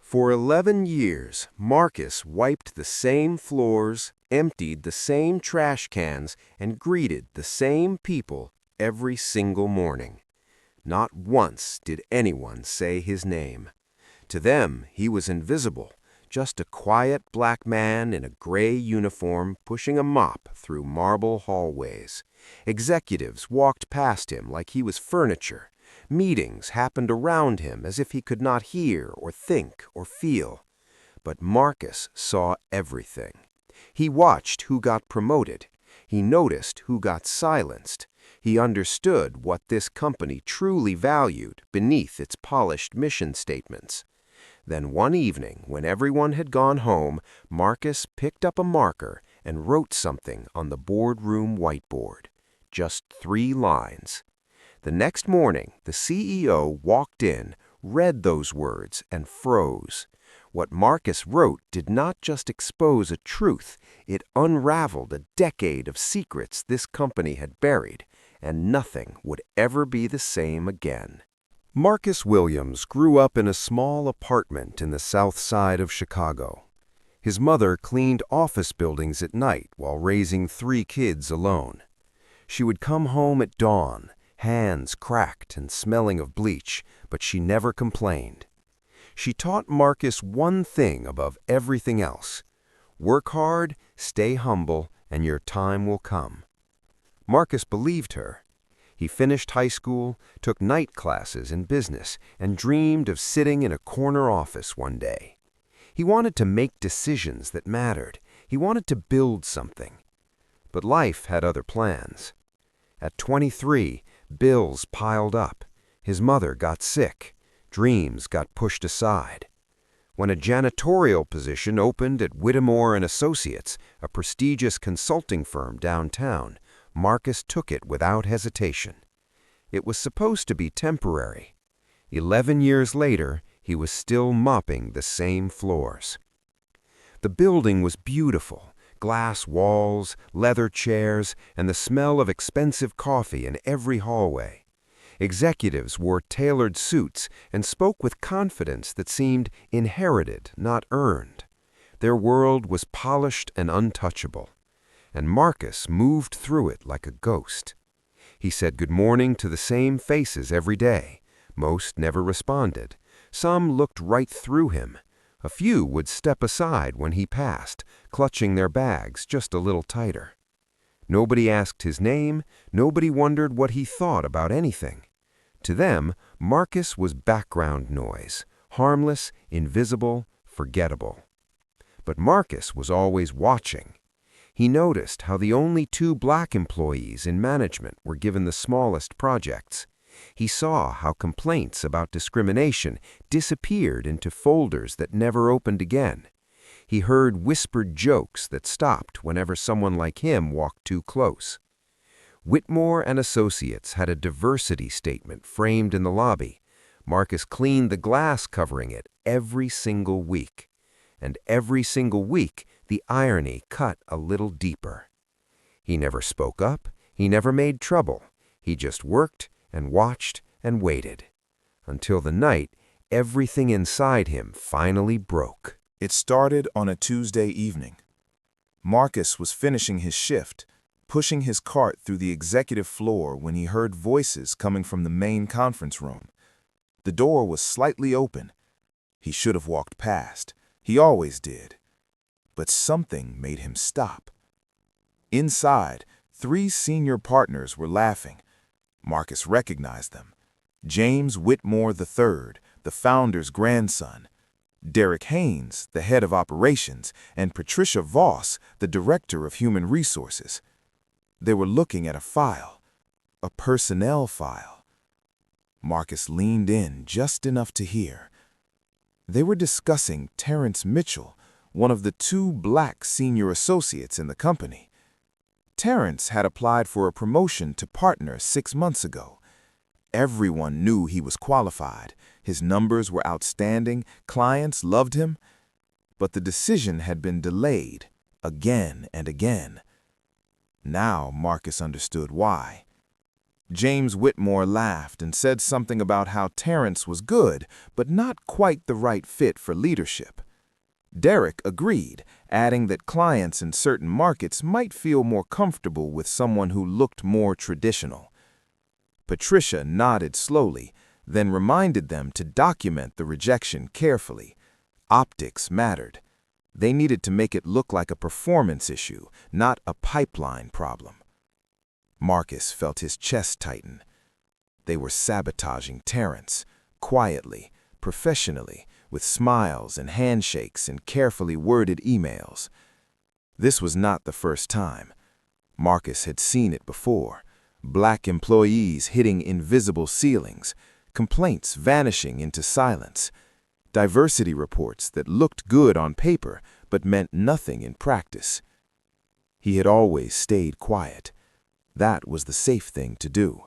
For 11 years, Marcus wiped the same floors, emptied the same trash cans, and greeted the same people every single morning. Not once did anyone say his name. To them, he was invisible, just a quiet black man in a gray uniform pushing a mop through marble hallways. Executives walked past him like he was furniture. Meetings happened around him as if he could not hear or think or feel. But Marcus saw everything. He watched who got promoted. He noticed who got silenced. He understood what this company truly valued beneath its polished mission statements. Then one evening, when everyone had gone home, Marcus picked up a marker and wrote something on the boardroom whiteboard. Just 3 lines. The next morning, the CEO walked in, read those words, and froze. What Marcus wrote did not just expose a truth, it unraveled a decade of secrets this company had buried, and nothing would ever be the same again. Marcus Williams grew up in a small apartment in the south side of Chicago. His mother cleaned office buildings at night while raising 3 kids alone. She would come home at dawn, hands cracked and smelling of bleach, but she never complained. She taught Marcus one thing above everything else: work hard, stay humble, and your time will come. Marcus believed her. He finished high school, took night classes in business, and dreamed of sitting in a corner office one day. He wanted to make decisions that mattered. He wanted to build something. But life had other plans. At 23, bills piled up. His mother got sick. Dreams got pushed aside. When a janitorial position opened at Whittemore and Associates, a prestigious consulting firm downtown, Marcus took it without hesitation. It was supposed to be temporary. 11 years later, he was still mopping the same floors. The building was beautiful. Glass walls, leather chairs, and the smell of expensive coffee in every hallway. Executives wore tailored suits and spoke with confidence that seemed inherited, not earned. Their world was polished and untouchable, and Marcus moved through it like a ghost. He said good morning to the same faces every day. Most never responded. Some looked right through him. A few would step aside when he passed, clutching their bags just a little tighter. Nobody asked his name, nobody wondered what he thought about anything. To them, Marcus was background noise, harmless, invisible, forgettable. But Marcus was always watching. He noticed how the only 2 black employees in management were given the smallest projects. He saw how complaints about discrimination disappeared into folders that never opened again. He heard whispered jokes that stopped whenever someone like him walked too close. Whittemore and Associates had a diversity statement framed in the lobby. Marcus cleaned the glass covering it every single week. And every single week, the irony cut a little deeper. He never spoke up. He never made trouble. He just worked and watched and waited, until the night everything inside him finally broke. It started on a Tuesday evening. Marcus was finishing his shift, pushing his cart through the executive floor when he heard voices coming from the main conference room. The door was slightly open. He should have walked past. He always did. But something made him stop. Inside, 3 senior partners were laughing. Marcus recognized them. James Whitmore III, the founder's grandson. Derek Haynes, the head of operations, and Patricia Voss, the director of human resources. They were looking at a file, a personnel file. Marcus leaned in just enough to hear. They were discussing Terrence Mitchell, one of the 2 black senior associates in the company. Terrence had applied for a promotion to partner 6 months ago. Everyone knew he was qualified. His numbers were outstanding. Clients loved him. But the decision had been delayed again and again. Now Marcus understood why. James Whitmore laughed and said something about how Terrence was good, but not quite the right fit for leadership. Derek agreed, adding that clients in certain markets might feel more comfortable with someone who looked more traditional. Patricia nodded slowly, then reminded them to document the rejection carefully. Optics mattered. They needed to make it look like a performance issue, not a pipeline problem. Marcus felt his chest tighten. They were sabotaging Terrence, quietly, professionally, with smiles and handshakes and carefully worded emails. This was not the first time. Marcus had seen it before. Black employees hitting invisible ceilings, complaints vanishing into silence, diversity reports that looked good on paper but meant nothing in practice. He had always stayed quiet. That was the safe thing to do.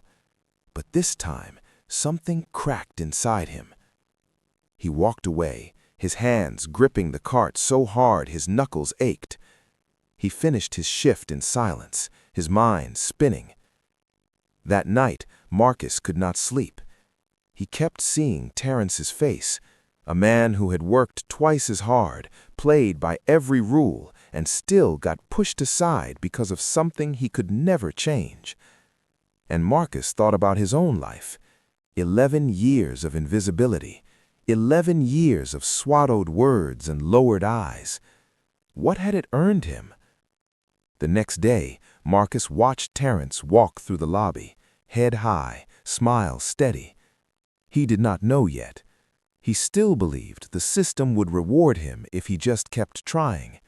But this time, something cracked inside him. He walked away, his hands gripping the cart so hard his knuckles ached. He finished his shift in silence, his mind spinning. That night, Marcus could not sleep. He kept seeing Terrence's face, a man who had worked twice as hard, played by every rule, and still got pushed aside because of something he could never change. And Marcus thought about his own life. 11 years of invisibility, 11 years of swallowed words and lowered eyes. What had it earned him? The next day, Marcus watched Terrence walk through the lobby, head high, smile steady. He did not know yet. He still believed the system would reward him if he just kept trying.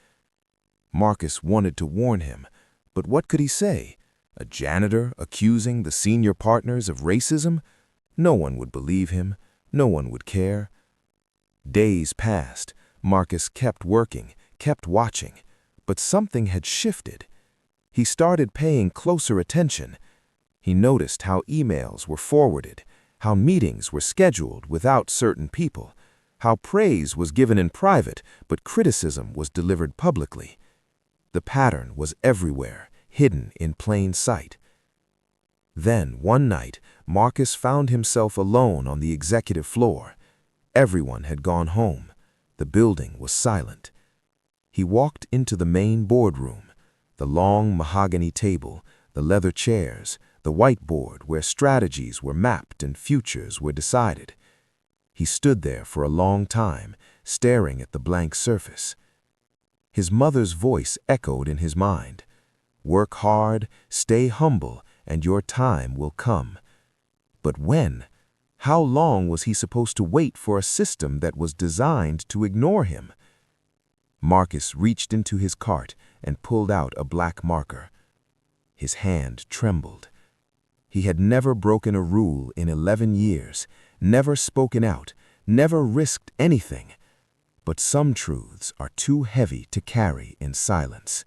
Marcus wanted to warn him, but what could he say? A janitor accusing the senior partners of racism? No one would believe him. No one would care. Days passed. Marcus kept working, kept watching, but something had shifted. He started paying closer attention. He noticed how emails were forwarded, how meetings were scheduled without certain people, how praise was given in private but criticism was delivered publicly. The pattern was everywhere, hidden in plain sight. Then, one night, Marcus found himself alone on the executive floor. Everyone had gone home. The building was silent. He walked into the main boardroom, the long mahogany table, the leather chairs, the whiteboard where strategies were mapped and futures were decided. He stood there for a long time, staring at the blank surface. His mother's voice echoed in his mind. Work hard, stay humble, and your time will come. But when? How long was he supposed to wait for a system that was designed to ignore him? Marcus reached into his cart and pulled out a black marker. His hand trembled. He had never broken a rule in 11 years, never spoken out, never risked anything. But some truths are too heavy to carry in silence.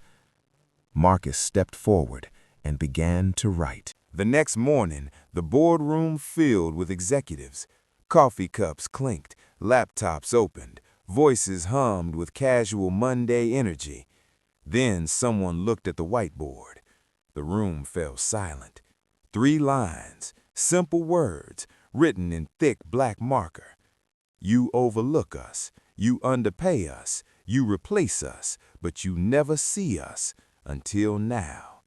Marcus stepped forward and began to write. The next morning, the boardroom filled with executives. Coffee cups clinked, laptops opened, voices hummed with casual Monday energy. Then someone looked at the whiteboard. The room fell silent. 3 lines, simple words, written in thick black marker. You overlook us. You underpay us, you replace us, but you never see us until now.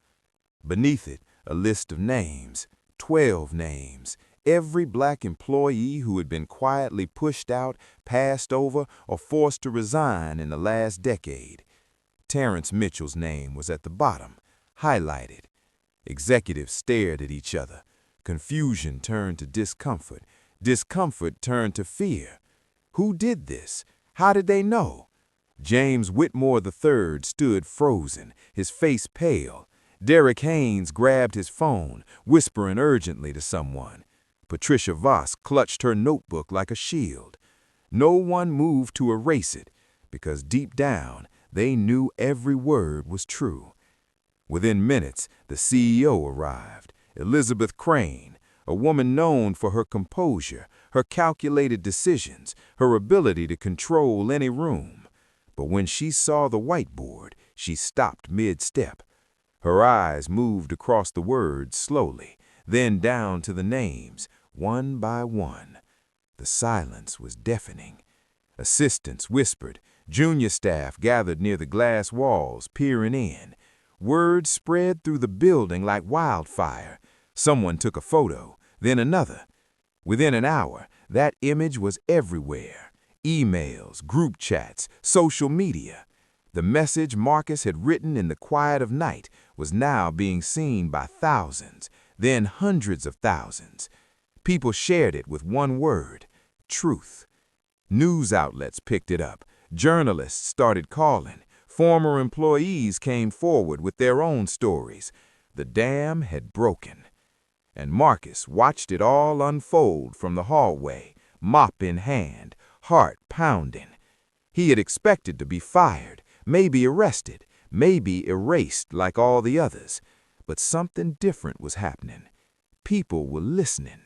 Beneath it, a list of names, 12 names, every black employee who had been quietly pushed out, passed over, or forced to resign in the last decade. Terrence Mitchell's name was at the bottom, highlighted. Executives stared at each other. Confusion turned to discomfort. Discomfort turned to fear. Who did this? How did they know? James Whitmore III stood frozen, his face pale. Derek Haynes grabbed his phone, whispering urgently to someone. Patricia Voss clutched her notebook like a shield. No one moved to erase it, because deep down, they knew every word was true. Within minutes, the CEO arrived, Elizabeth Crane, a woman known for her composure, her calculated decisions, her ability to control any room. But when she saw the whiteboard, she stopped mid-step. Her eyes moved across the words slowly, then down to the names, one by one. The silence was deafening. Assistants whispered. Junior staff gathered near the glass walls, peering in. Word spread through the building like wildfire. Someone took a photo, then another. Within an hour, that image was everywhere. Emails, group chats, social media. The message Marcus had written in the quiet of night was now being seen by thousands, then hundreds of thousands. People shared it with one word: truth. News outlets picked it up. Journalists started calling. Former employees came forward with their own stories. The dam had broken. And Marcus watched it all unfold from the hallway, mop in hand, heart pounding. He had expected to be fired, maybe arrested, maybe erased like all the others. But something different was happening. People were listening.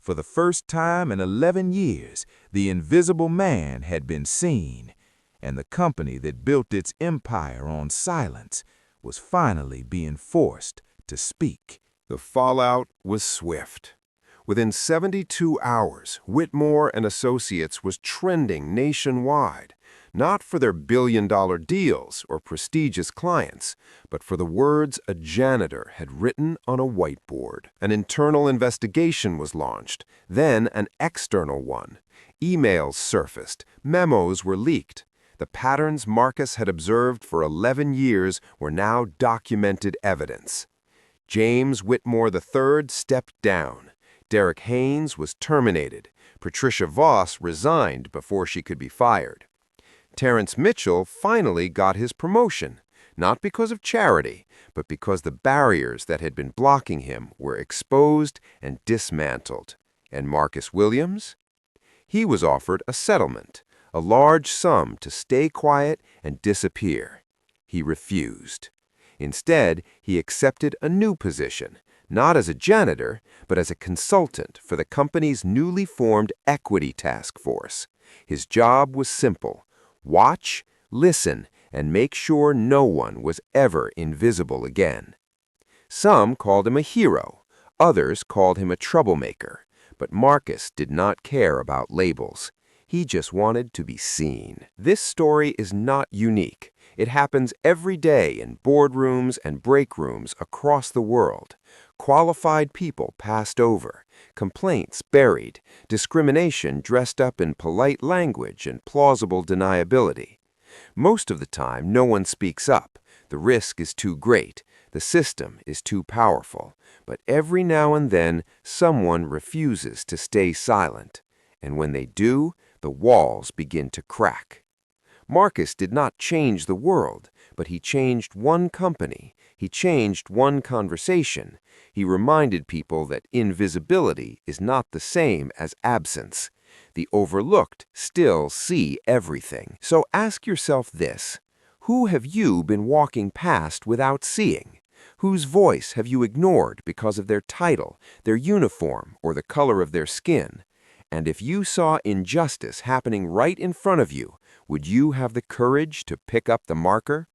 For the first time in 11 years, the invisible man had been seen, and the company that built its empire on silence was finally being forced to speak. The fallout was swift. Within 72 hours, Whitmore and Associates was trending nationwide, not for their billion-dollar deals or prestigious clients, but for the words a janitor had written on a whiteboard. An internal investigation was launched, then an external one. Emails surfaced, memos were leaked. The patterns Marcus had observed for 11 years were now documented evidence. James Whitmore III stepped down. Derek Haynes was terminated. Patricia Voss resigned before she could be fired. Terrence Mitchell finally got his promotion, not because of charity, but because the barriers that had been blocking him were exposed and dismantled. And Marcus Williams? He was offered a settlement, a large sum to stay quiet and disappear. He refused. Instead, he accepted a new position, not as a janitor, but as a consultant for the company's newly formed equity task force. His job was simple: watch, listen, and make sure no one was ever invisible again. Some called him a hero, others called him a troublemaker, but Marcus did not care about labels. He just wanted to be seen. This story is not unique. It happens every day in boardrooms and break rooms across the world. Qualified people passed over, complaints buried, discrimination dressed up in polite language and plausible deniability. Most of the time, no one speaks up. The risk is too great. The system is too powerful. But every now and then, someone refuses to stay silent. And when they do, the walls begin to crack. Marcus did not change the world, but he changed one company. He changed one conversation. He reminded people that invisibility is not the same as absence. The overlooked still see everything. So ask yourself this: who have you been walking past without seeing? Whose voice have you ignored because of their title, their uniform, or the color of their skin? And if you saw injustice happening right in front of you, would you have the courage to pick up the marker?